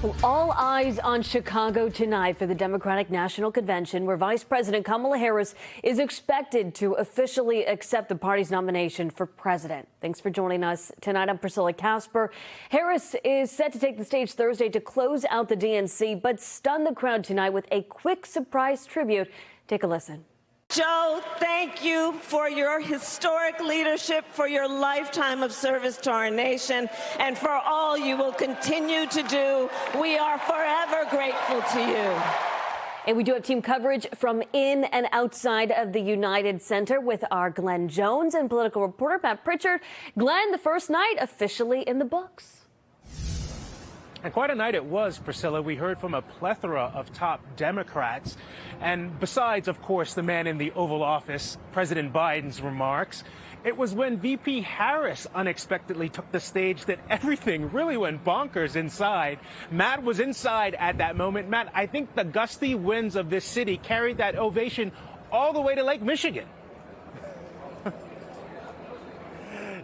Well, all eyes on Chicago tonight for the Democratic National Convention, where Vice President Kamala Harris is expected to officially accept the party's nomination for president. Thanks for joining us tonight. I'm Priscilla Casper. Harris is set to take the stage Thursday to close out the DNC, but stun the crowd tonight with a quick surprise tribute. Take a listen. Joe, thank you for your historic leadership, for your lifetime of service to our nation, and for all you will continue to do. We are forever grateful to you. And we do have team coverage from in and outside of the United Center with our Glenn Jones and political reporter Matt Prichard. Glenn, the first night officially in the books. And quite a night it was, Priscilla. We heard from a plethora of top Democrats. And besides, of course, the man in the Oval Office, President Biden's remarks, it was when VP Harris unexpectedly took the stage that everything really went bonkers inside. Matt was inside at that moment. Matt, I think the gusty winds of this city carried that ovation all the way to Lake Michigan.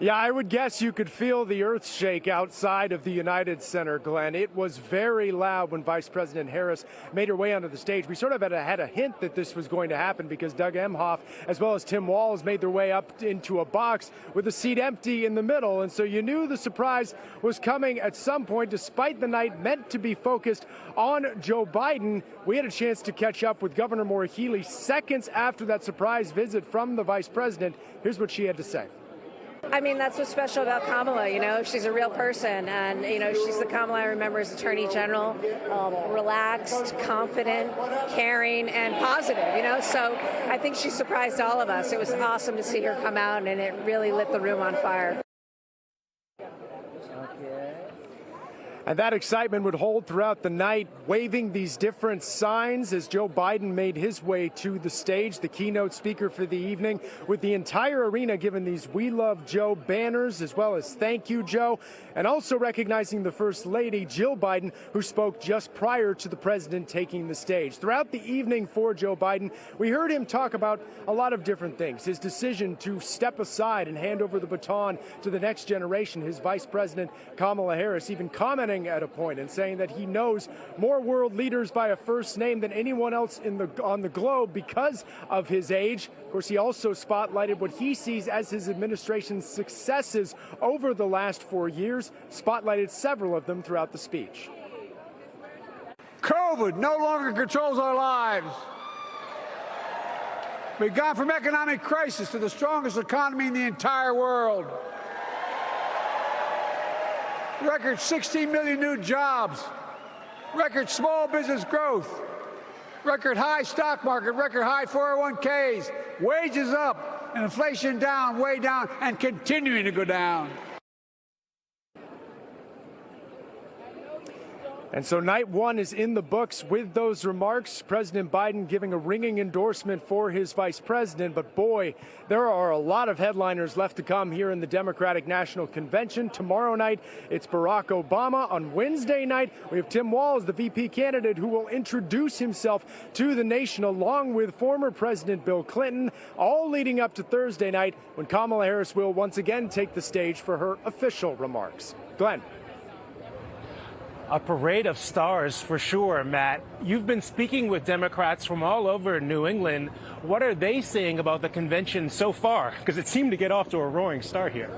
Yeah, I would guess you could feel the earth shake outside of the United Center, Glenn. It was very loud when Vice President Harris made her way onto the stage. We sort of had a hint that this was going to happen because Doug Emhoff, as well as Tim Walz, made their way up into a box with a seat empty in the middle. And so you knew the surprise was coming at some point, despite the night meant to be focused on Joe Biden. We had a chance to catch up with Governor Maura Healey seconds after that surprise visit from the vice president. Here's what she had to say. I mean, that's what's special about Kamala, you know. She's a real person, and, you know, she's the Kamala I remember as Attorney General, relaxed, confident, caring, and positive, you know. So I think she surprised all of us. It was awesome to see her come out, and it really lit the room on fire. And that excitement would hold throughout the night, waving these different signs as Joe Biden made his way to the stage, the keynote speaker for the evening, with the entire arena given these "We Love Joe" banners, as well as "Thank You, Joe," and also recognizing the First Lady, Jill Biden, who spoke just prior to the president taking the stage. Throughout the evening for Joe Biden, we heard him talk about a lot of different things. His decision to step aside and hand over the baton to the next generation, his Vice President Kamala Harris, even commenting at a point and saying that he knows more world leaders by a first name than anyone else on the globe because of his age. Of course, he also spotlighted what he sees as his administration's successes over the last 4 years, spotlighted several of them throughout the speech. COVID no longer controls our lives. We've gone from economic crisis to the strongest economy in the entire world. Record 16 million new jobs, record small business growth, record high stock market, record high 401ks, wages up, and inflation down, way down, and continuing to go down. And so night one is in the books with those remarks. President Biden giving a ringing endorsement for his vice president. But boy, there are a lot of headliners left to come here in the Democratic National Convention. Tomorrow night, it's Barack Obama. On Wednesday night, we have Tim Walz, the VP candidate, who will introduce himself to the nation along with former President Bill Clinton, all leading up to Thursday night when Kamala Harris will once again take the stage for her official remarks. Glenn. A parade of stars for sure, Matt. You've been speaking with Democrats from all over New England. What are they saying about the convention so far? Because it seemed to get off to a roaring start here.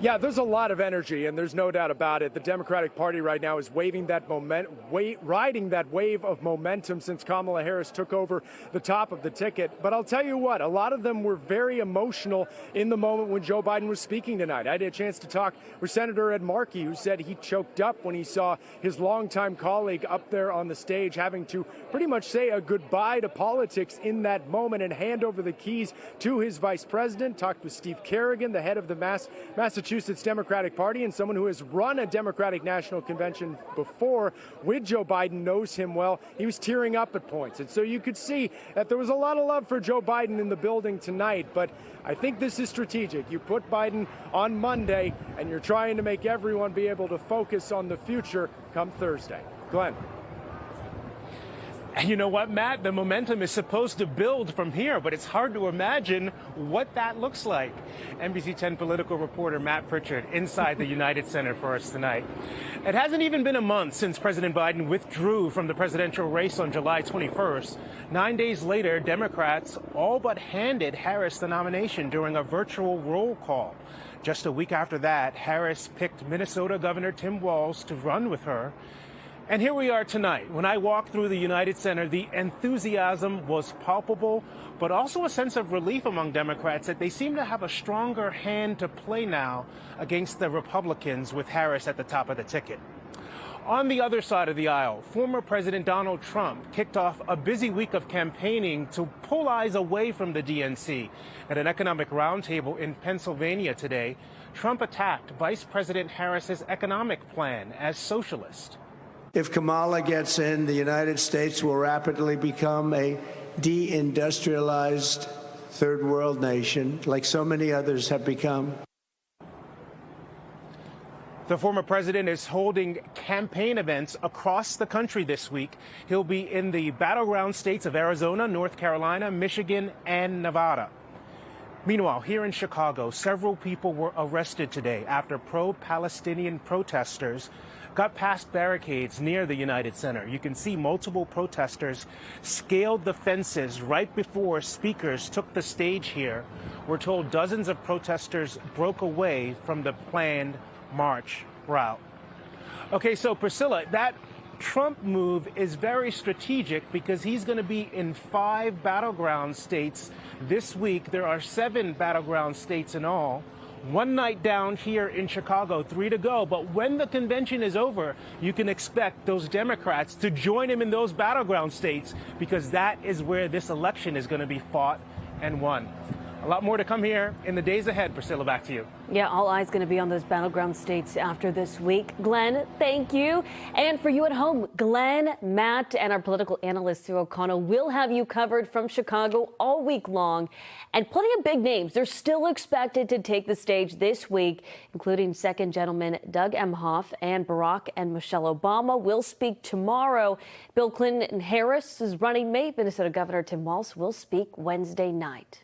Yeah, there's a lot of energy, and there's no doubt about it. The Democratic Party right now is riding that wave of momentum since Kamala Harris took over the top of the ticket. But I'll tell you what, a lot of them were very emotional in the moment when Joe Biden was speaking tonight. I had a chance to talk with Senator Ed Markey, who said he choked up when he saw his longtime colleague up there on the stage having to pretty much say a goodbye to politics in that moment and hand over the keys to his vice president. Talked with Steve Kerrigan, the head of the Massachusetts Democratic Party, and someone who has run a Democratic National Convention before with Joe Biden, knows him well. He was tearing up at points. And so you could see that there was a lot of love for Joe Biden in the building tonight. But I think this is strategic. You put Biden on Monday, and you're trying to make everyone be able to focus on the future come Thursday. Glenn. And you know what, Matt? The momentum is supposed to build from here, but it's hard to imagine what that looks like. NBC10 political reporter Matt Prichard inside the United Center for us tonight. It hasn't even been a month since President Biden withdrew from the presidential race on July 21st. 9 days later, Democrats all but handed Harris the nomination during a virtual roll call. Just a week after that, Harris picked Minnesota Governor Tim Walz to run with her. And here we are tonight. When I walked through the United Center, the enthusiasm was palpable, but also a sense of relief among Democrats that they seem to have a stronger hand to play now against the Republicans with Harris at the top of the ticket. On the other side of the aisle, former President Donald Trump kicked off a busy week of campaigning to pull eyes away from the DNC. At an economic roundtable in Pennsylvania today, Trump attacked Vice President Harris's economic plan as socialist. If Kamala gets in, the United States will rapidly become a deindustrialized third world nation, like so many others have become. The former president is holding campaign events across the country this week. He'll be in the battleground states of Arizona, North Carolina, Michigan, and Nevada. Meanwhile, here in Chicago, several people were arrested today after pro-Palestinian protesters got past barricades near the United Center. You can see multiple protesters scaled the fences right before speakers took the stage here. We're told dozens of protesters broke away from the planned march route. Okay, so Priscilla, that Trump move is very strategic because he's going to be in 5 battleground states this week. There are 7 battleground states in all. One night down here in Chicago, 3 to go. But when the convention is over, you can expect those Democrats to join him in those battleground states because that is where this election is going to be fought and won. A lot more to come here in the days ahead. Priscilla, back to you. Yeah, all eyes going to be on those battleground states after this week. Glenn, thank you. And for you at home, Glenn, Matt, and our political analyst, Sue O'Connell, will have you covered from Chicago all week long. And plenty of big names. They're still expected to take the stage this week, including Second Gentleman Doug Emhoff and Barack and Michelle Obama will speak tomorrow. Bill Clinton and Harris's running mate, Minnesota Governor Tim Walz, will speak Wednesday night.